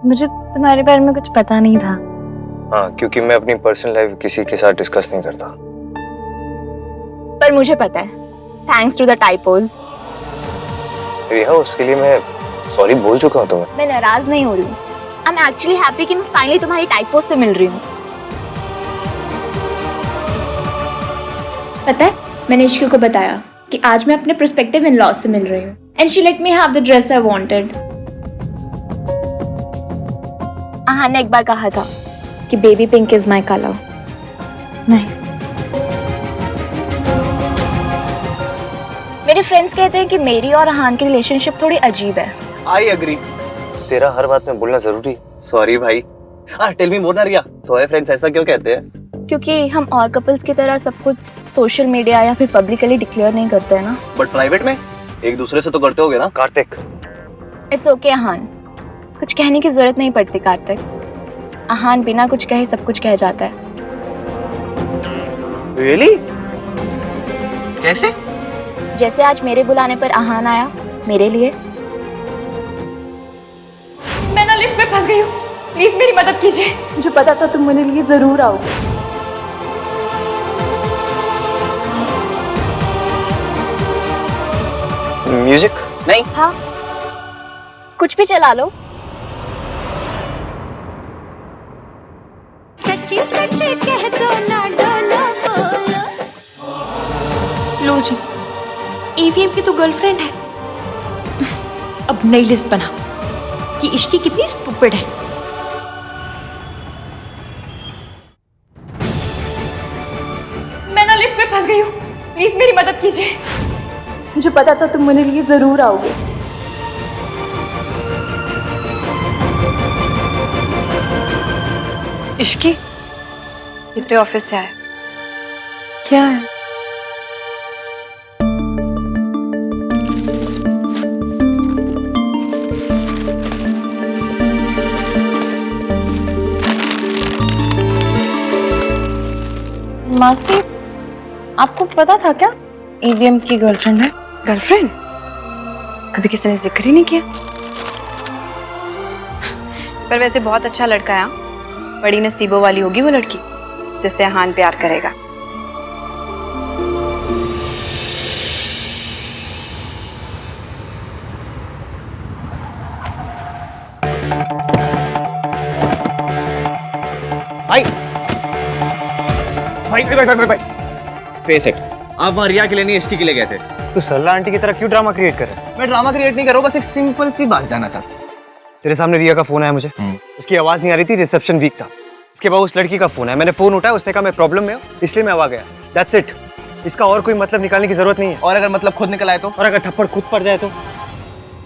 मुझे तुम्हारे बारे में कुछ पता नहीं था। हाँ, क्योंकि मैं अपनी पर्सनल लाइफ किसी के साथ डिस्कस नहीं करता। पर मुझे पता है, थैंक्स टू द टाइपोज। रिया, उसके लिए मैं सॉरी बोल चुका हूँ तुम्हें। मैं नाराज नहीं हो रही हूँ। आई एम एक्चुअली हैप्पी कि मैं फाइनली तुम्हारी टाइपोज से मिल रही हूँ। पता है, मैंने इश्क को बताया कि आज मैं अपने प्रोस्पेक्टिव इन लॉज से मिल रही हूँ and she let me have the dress I wanted. Aahan ने एक बार कहा था कि baby pink is my colour. Nice. मेरे फ्रेंड्स कहते हैं कि मेरी और आहान की रिलेशनशिप थोड़ी अजीब है। I agree. तेरा हर बात में बोलना जरूरी। सॉरी भाई। टेल मी मोर ना रिया, तुम्हारे फ्रेंड्स ऐसा क्यों कहते हैं? क्योंकि हम और कपल्स की तरह सब कुछ सोशल मीडिया या फिर पब्लिकली डिक्लेयर नहीं करते हैं ना। बट प्राइवेट में एक दूसरे से तो करते होगे ना? कार्तिक, इट्स ओके आहान, कुछ कहने की जरूरत नहीं पड़ती कार्तिक। आहान बिना कुछ कहे सब कुछ कह जाता है। रियली? कैसे? जैसे आज मेरे बुलाने पर आहान आया मेरे लिए। मैं ना लिफ्ट में फंस गई हूँ, प्लीज मेरी मदद कीजिए। मुझे पता था तुम मेरे लिए जरूर आओगे। म्यूजिक? नहीं। हाँ, कुछ भी चला लो। सच्ची सच्ची कह दो ना डोलो बोलो। लो जी, ईवीएम की तो गर्लफ्रेंड है। अब नई लिस्ट बना कि इश्की कितनी स्टूपिड है। मैं ना लिफ्ट में फंस गई हूँ, प्लीज मेरी मदद कीजिए। मुझे पता था तुम मेरे लिए जरूर आओगे। इश्की, ये तेरे ऑफिस से आया। क्या है? मासी, आपको पता था क्या ईवीएम की गर्लफ्रेंड है? गर्लफ्रेंड? कभी किसी ने जिक्र ही नहीं किया। पर वैसे बहुत अच्छा लड़का है। बड़ी नसीबों वाली होगी वो लड़की जिससे आहान प्यार करेगा। भाई भाई भाई भाई भाई भाई फेस इट, आप वहाँ रिया के लिए नहीं इश्की के लिए गए थे। तू सरला आंटी की तरह क्यों ड्रामा क्रिएट कर रहा है? मैं ड्रामा क्रिएट नहीं कर रहा हूँ, बस एक सिंपल सी बात जानना चाहता हूँ। तेरे सामने रिया का फोन आया मुझे, उसकी आवाज नहीं आ रही थी, रिसेप्शन वीक था। उसके बाद उस लड़की का फोन आया, मैंने फोन उठाया, उसने कहा मैं प्रॉब्लम में हूँ इसलिए मैं आ गया। That's it. इसका और कोई मतलब निकालने की जरूरत नहीं है। और अगर मतलब खुद निकल आए तो? और अगर थप्पड़ खुद पड़ जाए तो?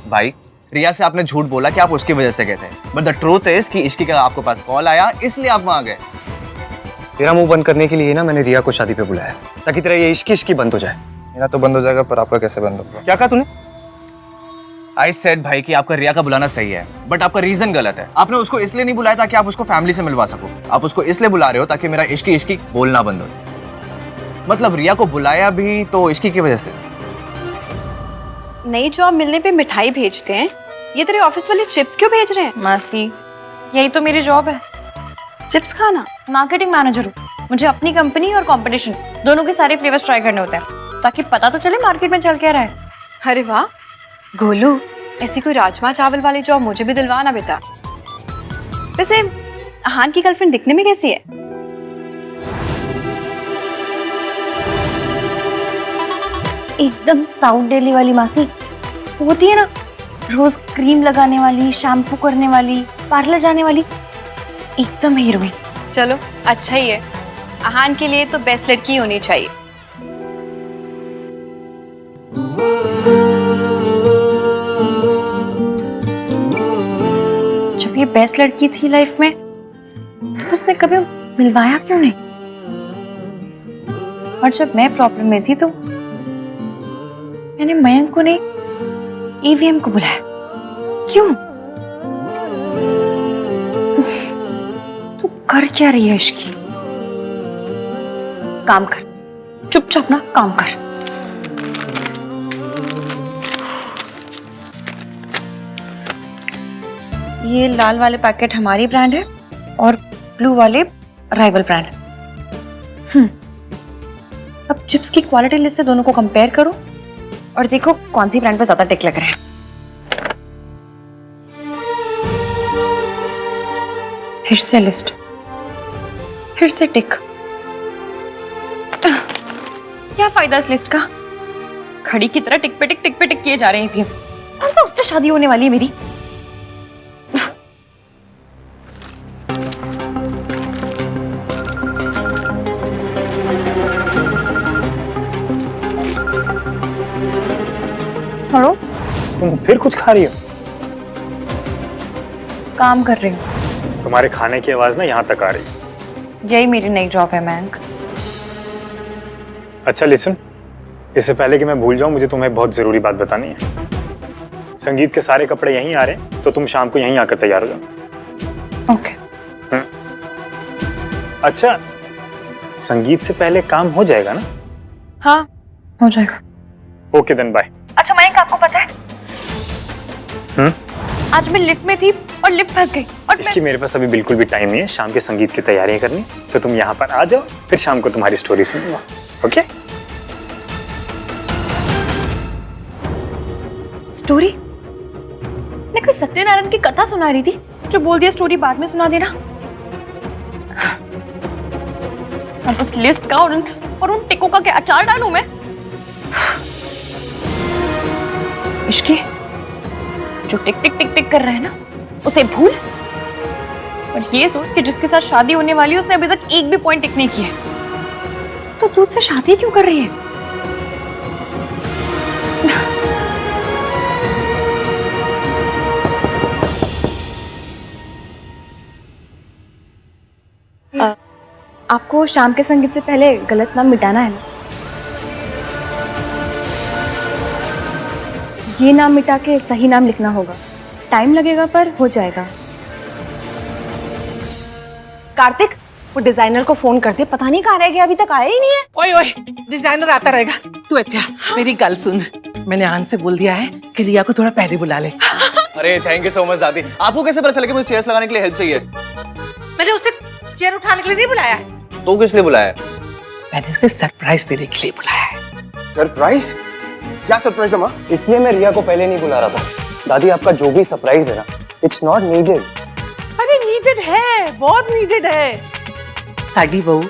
भाई, रिया से आपने झूठ बोला कि आप उसकी वजह से गए थे, बट द ट्रूथ इज कि इश्की का आपके पास कॉल आया इसलिए आप वहां गए। तेरा मुंह बंद करने के लिए ना मैंने रिया को शादी पे बुलाया, ताकि तेरा ये इश्की इश्की बंद हो जाए। मेरा तो बंद हो जाएगा, पर आपका कैसे बंद होगा? क्या कहा तूने? आई सेड भाई कि आपका रिया का बुलाना सही है, बट आपका रीजन गलत है। आपने उसको इसलिए नहीं बुलाया ताकि आप उसको फैमिली से मिलवा सको, आप उसको इसलिए बुला रहे हो ताकि मेरा इश्की इश्की बोलना बंद हो जाए। मतलब रिया को बुलाया भी तो इश्की की वजह से। नई जॉब मिलने पे मिठाई भेजते हैं, ये तेरे ऑफिस वाले चिप्स क्यों भेज रहे हैं? मासी, यही तो मेरी जॉब है, चिप्स खाना। मार्केटिंग मैनेजर हूँ। मुझे अपनी कंपनी और कंपटीशन दोनों के सारे फ्लेवर्स ट्राई करने होते हैं, ताकि पता तो चले मार्केट में चल क्या रहा है। अरे वाह गोलू, ऐसी कोई राजमा चावल वाली जॉब मुझे भी दिलवाना बेटा। वैसे आहान की गर्लफ्रेंड दिखने में कैसी है? एकदम साउथ दिल्ली वाली मासी, होती है ना रोज क्रीम लगाने वाली, शैम्पू करने वाली, पार्लर जाने वाली, एकदम हीरोइन। चलो अच्छा ही है, आहान के लिए तो बेस्ट लड़की होनी चाहिए। जब ये बेस्ट लड़की थी लाइफ में तो उसने कभी मिलवाया क्यों नहीं? और जब मैं प्रॉब्लम में थी तो मैंने मयंक को नहीं ईवीएम को बुलाया। क्यों? तू कर क्या रही है इश्की? काम कर, चुपचाप ना काम कर। ये लाल वाले पैकेट हमारी ब्रांड है और ब्लू वाले राइवल ब्रांड। अब चिप्स की क्वालिटी लिस्ट से दोनों को कंपेयर करो और देखो कौन सी ब्रांड पे ज्यादा टिक लग रहा है। फिर से लिस्ट, फिर से टिक। क्या फायदा इस लिस्ट का? घड़ी की तरह टिक पे टिक किए जा रहे हैं। कौन सा उससे शादी होने वाली है मेरी? हेलो, तुम फिर कुछ खा रही हो? काम कर रही हूँ। तुम्हारे खाने की आवाज ना यहाँ तक आ रही है। यही मेरी नई जॉब है मयंक। अच्छा लिसन, इससे पहले कि मैं भूल जाऊं, मुझे तुम्हें बहुत जरूरी बात बतानी है। संगीत के सारे कपड़े यहीं आ रहे हैं, तो तुम शाम को यहीं आकर तैयार हो जाओ। ओके। अच्छा, संगीत से पहले काम हो जाएगा ना? हाँ, हो जाएगा। Okay then bye. अच्छा मयंक, आपको पता है आज मैं लिफ्ट में थी और लिफ्ट फंस गई और इसकी मेरे पास अभी बिल्कुल भी टाइम नहीं है शाम के संगीत की तैयारियां करनी, तो तुम यहाँ पर आ जाओ, फिर शाम को तुम्हारी स्टोरी सुनूंगा। ओके? स्टोरी? मैं कोई सत्यनारायण की कथा सुना रही थी जो बोल दिया स्टोरी बाद में सुना देना। अब उस लिस्ट का और उन टिकों का क्या अचार डालूं मैं? इश्की जो टिक टिक टिक टिक कर रहा है ना, उसे भूल और ये सोच कि जिसके साथ शादी होने वाली है उसने अभी तक एक भी पॉइंट टिक नहीं किया है, तो तू उससे शादी क्यों कर रही है? आपको शाम के संगीत से पहले गलत नाम मिटाना है ना? ये नाम मिटा के सही नाम लिखना होगा। टाइम लगेगा पर हो जाएगा। कार्तिक, वो डिजाइनर को फोन करते, पता नहीं कहाँ रह गया, अभी तक आया ही नहीं है। ओए ओए, डिजाइनर आता रहेगा। तू इत्या, मेरी गल सुन, मैंने आन से बोल दिया है कि रिया को थोड़ा पहले बुला ले। अरे थैंक यू सो मच दादी। आपको कैसे पता चला कि मुझे चेयर्स लगाने के लिए हेल्प चाहिए? मैंने उसे चेयर उठाने के लिए नहीं बुलाया है, तो किस लिए बुलाया? मैंने उसे सरप्राइज देने के लिए बुलाया है। सरप्राइज? क्या सरप्राइज अम्मा? इसलिए मैं रिया को पहले नहीं बुला रहा था। दादी, आपका जो भी सरप्राइज है ना, इट्स नॉट नीडेड। अरे नीडेड है, बहुत नीडेड है। साडी बहू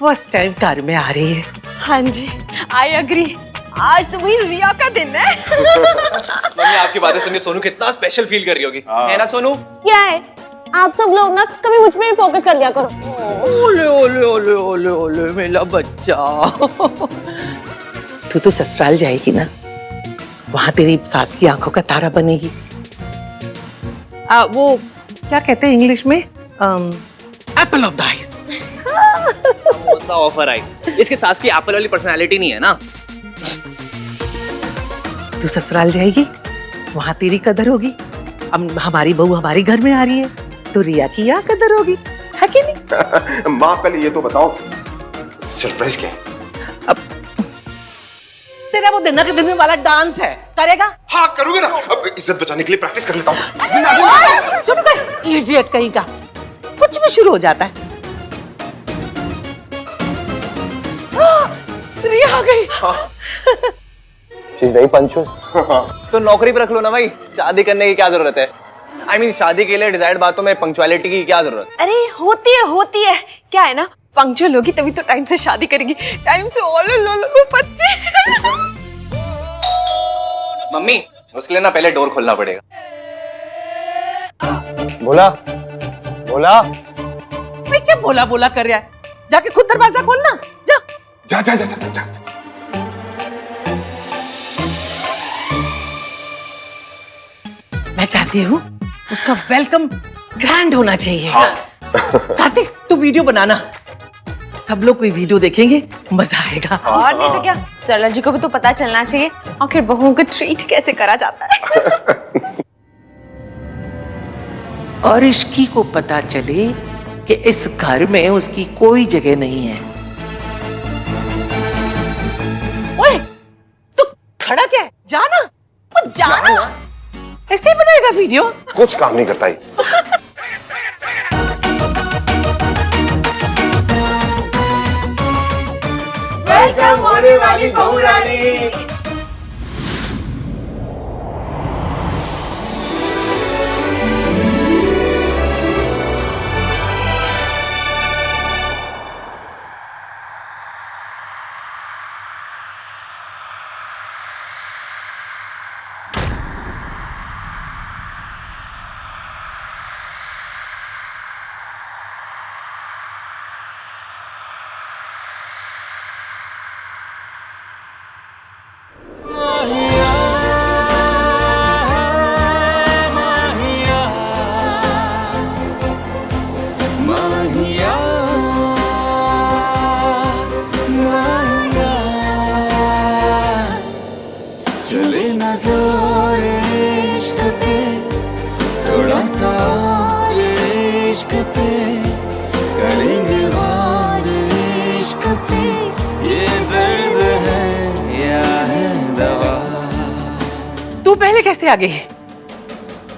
फर्स्ट टाइम घर में आ रही है। हाँ जी, आई अग्री। आज तो वही रिया का दिन है। मम्मी, आपकी बातें सुन के सोनू कितना स्पेशल फील कर रही होगी, है ना सोनू? क्या है, आप सब लोग ना कभी मुझ पे ही फोकस कर लिया करो। ओले ओले ओले ओले ओले मेरा बच्चा। तू तो ससुराल जाएगी ना, वहां तेरी सास की आंखों का तारा बनेगी। वो क्या कहते हैं इंग्लिश में, एप्पल ऑफ द आईज। कौन सा ऑफर आई? इसके सास की एप्पल वाली पर्सनालिटी नहीं है ना। तू ससुराल जाएगी, वहां तेरी कदर होगी। अब हमारी बहू हमारे घर में आ रही है, तो रिया की यहाँ कदर होगी, है कि नहीं? माँ, पहले ये तो बताओ सरप्राइज क्या है? अब तेरा वो डिनर के दिन में वाला डांस है, करेगा? हाँ करूँगा ना, अब इज्जत बचाने के लिए प्रैक्टिस कर लेता हूँ। चुप कर, इडियट कहीं का, कुछ भी शुरू हो जाता है। रिया आ गई। She is very punctual. तो नौकरी पे रख लो ना भाई, शादी करने की क्या जरूरत है? I mean, शादी के लिए डिजायर्ड बातों में पंक्चुअलिटी की क्या जरूरत? अरे होती है। क्या है ना, पंक्चुअल होगी तभी तो टाइम से शादी करेगी। टाइम से ओलो बच्चे। मम्मी, उसके लिए ना पहले डोर खोलना पड़ेगा। बोला मैं क्या बोला बोला कर रहा है? जाके खुद दरवाजा खोलना, जा। जा जा जा जा जा। मैं चाहती हूँ उसका वेलकम ग्रैंड होना चाहिए। कार्तिक, तू वीडियो बनाना, सब लोग कोई वीडियो देखेंगे, मजा आएगा। और नहीं तो क्या, सरला जी को भी तो पता चलना चाहिए आखिर बहुओं को ट्रीट कैसे करा जाता है। और इश्की को पता चले कि इस घर में उसकी कोई जगह नहीं है। ओए, तू खड़ा क्या है? जाना, जाना। ऐसे ही बनाएगा वीडियो? कुछ काम नहीं करता ही। वेलकम होने वाली बहू रानी। तू पहले कैसे आ गई?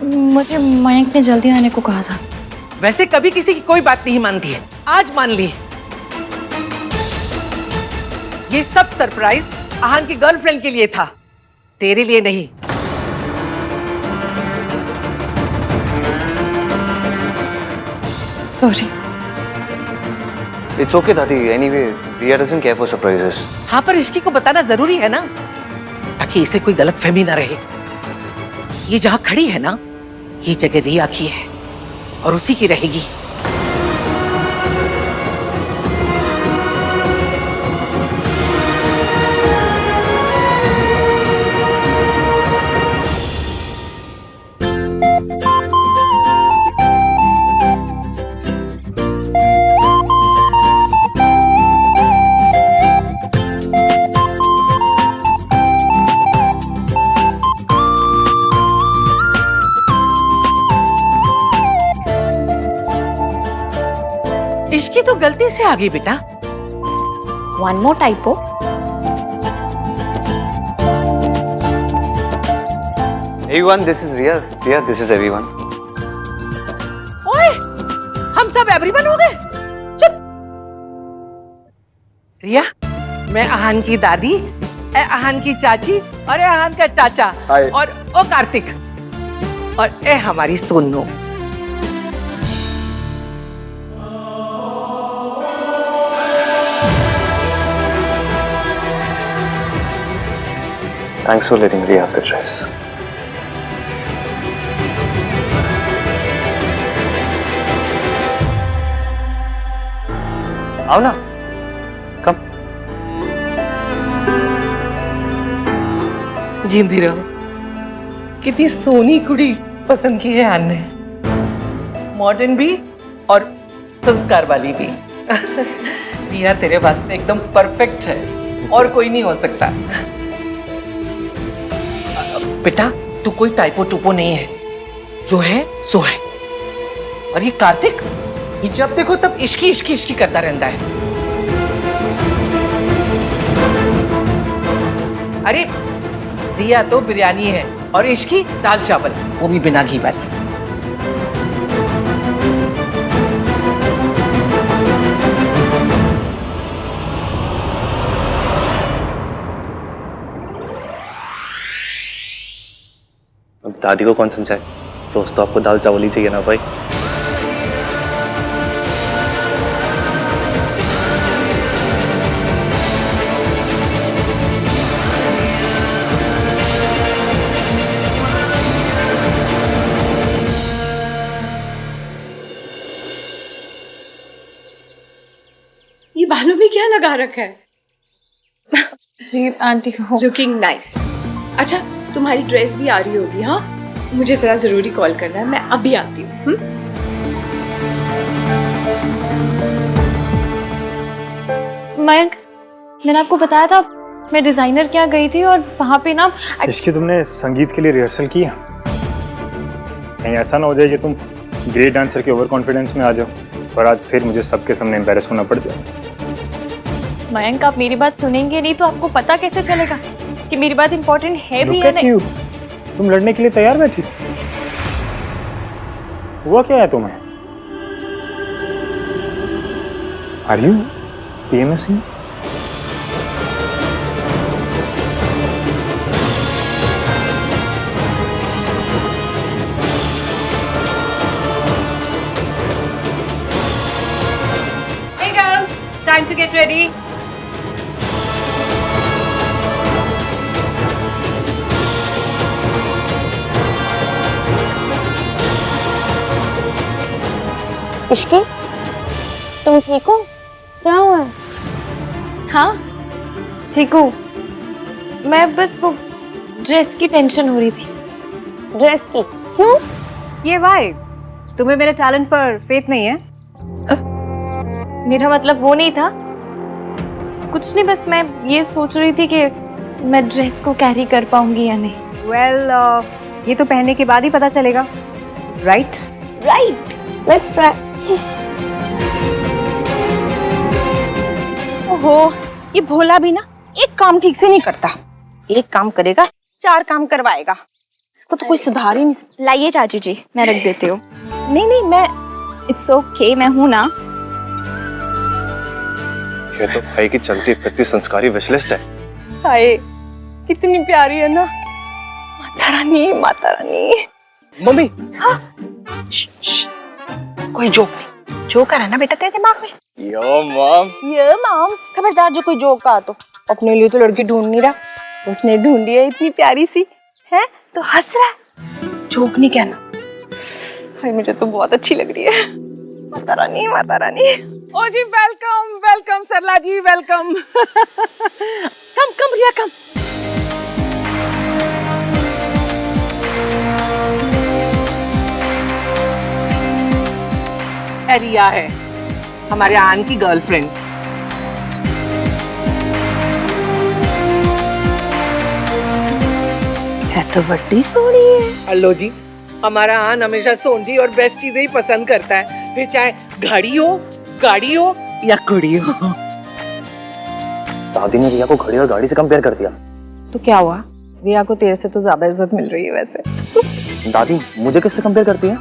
मुझे मयंक ने जल्दी आने को कहा था। वैसे कभी किसी की कोई बात नहीं मानती है, आज मान ली। ये सब सरप्राइज आहान की गर्लफ्रेंड के लिए था, तेरे लिए नहीं। सॉरी। It's okay दादी, anyway, Riya doesn't care for surprises. हाँ, पर इश्की को बताना जरूरी है ना, ताकि इसे कोई गलतफहमी ना रहे। ये जहां खड़ी है ना, ये जगह रिया की है और उसी की रहेगी। इश्की तो गलती से आ गई बेटा। One more typo. Everyone, this is Riya. Riya, this is everyone. ओए, हम सब एवरीवन हो गए? चुप। रिया, मैं आहान की दादी, आहान की चाची और आहान का चाचा और ओ कार्तिक और ए हमारी Sonu. Thanks for letting Riya have the dress. आओ ना, कम। जींदी रहो। कितनी सोनी कुड़ी पसंद की है आन ने, मॉडर्न भी और संस्कार वाली भी। रिया तेरे वास्ते एकदम परफेक्ट है और कोई नहीं हो सकता। बेटा, तू कोई टाइपो टूपो नहीं है, जो है सो है। और ये कार्तिक, ये जब देखो तब इश्की इश्की इश्की करता रहता है। अरे रिया तो बिरयानी है और इश्की दाल चावल, वो भी बिना घी वाली। अब दादी को कौन समझाए, रोज तो आपको दाल चावल ही चाहिए ना भाई। ये बालों में क्या लगा रखा है? जी आंटी हो। Looking nice. अच्छा, तुम्हारी ड्रेस भी आ रही होगी। हाँ, मुझे जरा जरूरी कॉल करना है, मैं अभी आती हूँ। मयंक, मैंने आपको बताया था मैं डिजाइनर के यहाँ गई थी और वहां पे ना इसकी तुमने संगीत के लिए रिहर्सल की है? कहीं ऐसा ना हो जाए कि तुम ग्रेट डांसर के ओवर कॉन्फिडेंस में आ जाओ और आज फिर मुझे सबके सामने एम्बैरेस होना पड़ जाए। मयंक, आप मेरी बात सुनेंगे नहीं तो आपको पता कैसे चलेगा कि मेरी बात इंपॉर्टेंट है भी या नहीं। तुम लड़ने के लिए तैयार बैठी? हुआ क्या है तुम्हें? Are you PMSing? Hey girls, time to get ready. Ishqi, तुम ठीक हो? क्या हुआ? हाँ ठीक हूँ। मैं बस वो ड्रेस की टेंशन हो रही थी। ड्रेस की? क्यों? ये भाई, तुम्हें मेरे टैलेंट पर फेथ नहीं है? मेरा मतलब वो नहीं था, कुछ नहीं, बस मैं ये सोच रही थी कि मैं ड्रेस को कैरी कर पाऊंगी या नहीं। वेल, ये तो पहनने के बाद ही पता चलेगा, राइट? Right, let's try. ओहो, ये भोला भी ना एक काम ठीक से नहीं करता। एक काम करेगा, 4 काम करवाएगा। इसको तो कोई सुधार ही नहीं सकता। लाइए चाचू जी, मैं रख देती हूँ। नहीं नहीं, मैं इट्स ओके, मैं हूँ ना। ये तो भाई की चलती फिरती संस्कारी विशलिस्ट है। हाय, कितनी प्यारी है ना। माता रानी, माता रानी। मम्मी, कोई जोक नहीं। जोक है ना बेटा तेरे दिमाग में? यो मॉम। ये माम, खबरदार जो कोई जोक का तो। अपने लिए तो लड़की ढूंढ नहीं रहा, उसने ढूंढी है इतनी प्यारी सी, है तो हंस रहा है। जोक नहीं कहना। हाय, मुझे तो बहुत अच्छी लग रही है। माता रानी, माता रानी। ओ जी, वेलकम वेलकम सरला जी, वेलकम। कम कम रिया, कम। रिया है हमारे आन की गर्लफ्रेंड। है तो बड़ी सोनी है। हेलो जी, हमारा आन हमेशा सोंधी और बेस्ट चीजें ही पसंद करता है, फिर चाहे घड़ी हो, गाड़ी हो या कुड़ी हो। दादी ने रिया को घड़ी और गाड़ी से कंपेयर कर दिया। तो क्या हुआ? रिया को तेरे से तो ज्यादा इज्जत मिल रही है वैसे। दादी मुझे किससे कंपेयर करती है?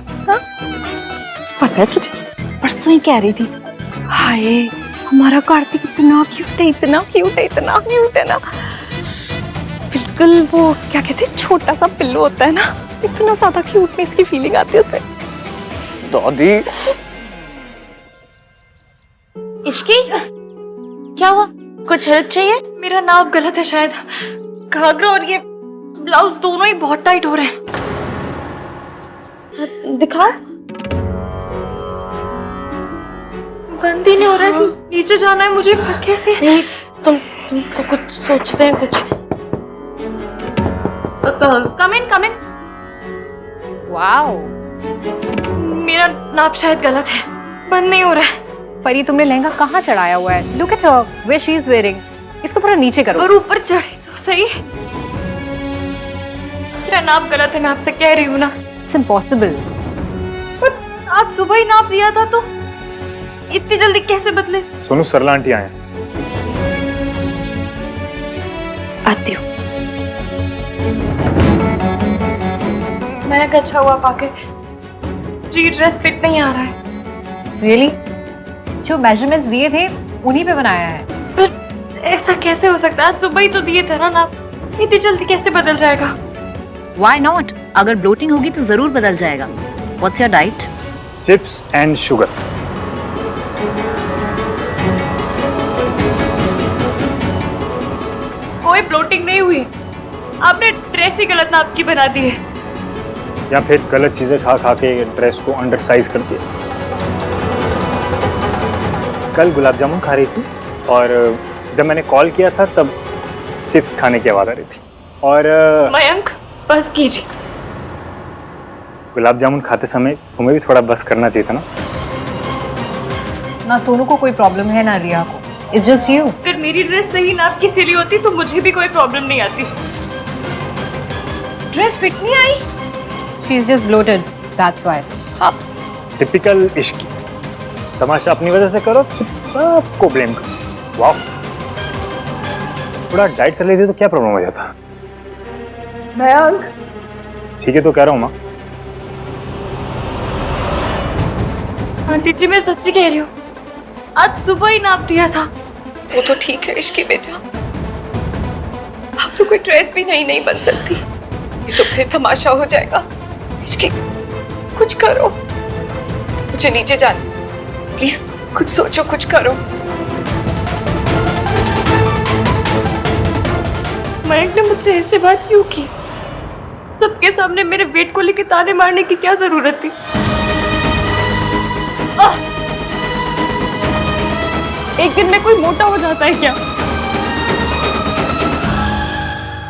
पता है तुझे, परसों ही कह रही थी, हाय हमारा कार्तिक इतना क्यूट है, इतना क्यूट है, इतना क्यूट है ना। बिल्कुल वो क्या कहते हैं, छोटा सा पिल्लू होता है ना, इतना ज्यादा क्यूटनेस की फीलिंग आती है उससे। दादी। इश्की, क्या हुआ? कुछ हेल्प चाहिए? मेरा नाप गलत है शायद, घाघरा और ये ब्लाउज दोनों ही बहुत टाइट हो रहे हैं। दिखाओ। बंद ही नहीं हो रहा है, नीचे जाना है मुझे। कैसे? नहीं, तुमको कुछ सोचते हैं कुछ। कम इन, कम इन। वाओ, मेरा नाप शायद गलत है, बंद नहीं हो रहा है। परी, तुमने लहंगा कहाँ चढ़ाया हुआ है? Look at her, where she is wearing. इसको थोड़ा नीचे करो। और ऊपर चढ़े तो सही। मेरा नाप गलत है, मैं आपसे कह रही हूँ ना। It's impossible. आज सुबह ही नाप दिया था, तो इतनी जल्दी कैसे बदले? सोनू, सरला आंटी आए। आती हूँ। मैं अच्छा हुआ पाके। जी, ड्रेस फिट नहीं आ रहा है। रियली? जो मेजरमेंट्स दिए थे उन्हीं पे बनाया है। पर ऐसा कैसे हो सकता है? आज सुबह ही तो दिए थे ना नाप, इतनी जल्दी कैसे बदल जाएगा? Why not? अगर ब्लोटिंग होगी तो जरूर बदल जाएगा। What's your diet? Chips and sugar. कोई ब्लोटिंग नहीं हुई, आपने ड्रेस ही गलत नाप की बना दी है। या फिर गलत चीजें खा खा के ड्रेस को अंडर साइज कर दिया। कल गुलाब जामुन खा रही थी और जब मैंने कॉल किया था तब चिप्स खाने की आवाज आ रही थी। और मयंक, बस कीजिए। गुलाब जामुन खाते समय तुम्हें भी थोड़ा बस करना चाहिए था ना। ना सोनू को कोई प्रॉब्लम है ना रिया को, इट्स जस्ट यू। अगर मेरी ड्रेस सही नाप की सिली होती तो मुझे भी कोई प्रॉब्लम नहीं आती। ड्रेस फिट नहीं आई। She is just bloated, that's why. हाँ, टिपिकल इश्की। तमाशा अपनी वजह से करो फिर सबको ब्लेम करो। वाह, थोड़ा डाइट कर लेती तो क्या प्रॉब्लम हो जाता। मयंक, ठीक है तो कह रहा हूँ माँ। आंटी जी मैं सच्ची कह रही हूँ, आज सुबह ही नाप दिया था। वो तो ठीक है इश्की बेटा, अब तो कोई ड्रेस भी नहीं बन सकती, ये तो फिर तमाशा हो जाएगा। इश्की कुछ करो, मुझे नीचे जाना प्लीज, कुछ सोचो, कुछ करो। मयंक ने मुझसे ऐसे बात क्यों की? सबके सामने मेरे वेट को लेके ताने मारने की क्या जरूरत थी? एक दिन में कोई मोटा हो जाता है क्या?